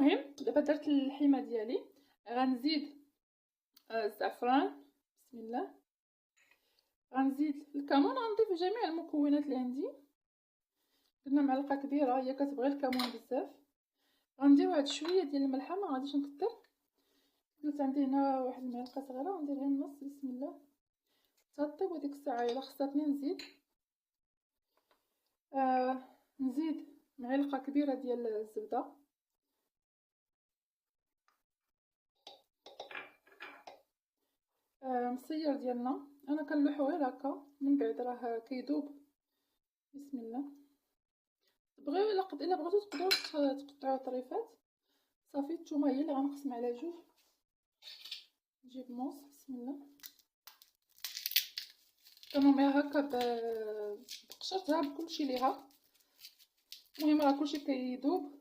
المهم دابا درت اللحيمه ديالي، غنزيد الزعفران. بسم الله. غنزيد الكمون، غنضيف جميع المكونات اللي عندي. درنا معلقه كبيره، هي كتبغي الكمون بزاف. غندير واحد شويه ديال الملحه، ما غاديش نكثر. درت عندي هنا واحد المعلقه صغيره، غندير غير النص. بسم الله. تطيب وديك الساعه الا خصاتني نزيد نزيد معلقه كبيره ديال الزبده. مصير ديالنا انا كنلوحو غير هكا، من بعد راه كيذوب. بسم الله. تبغيو الا بغيتو تقدروا تقطعوا طريفات. صافي الثومه هي اللي غنقسم على جوج. نجيب موس. بسم الله. كنرميها هكا بقشرتها بكلشي ليها. المهم راه كلشي كيذوب.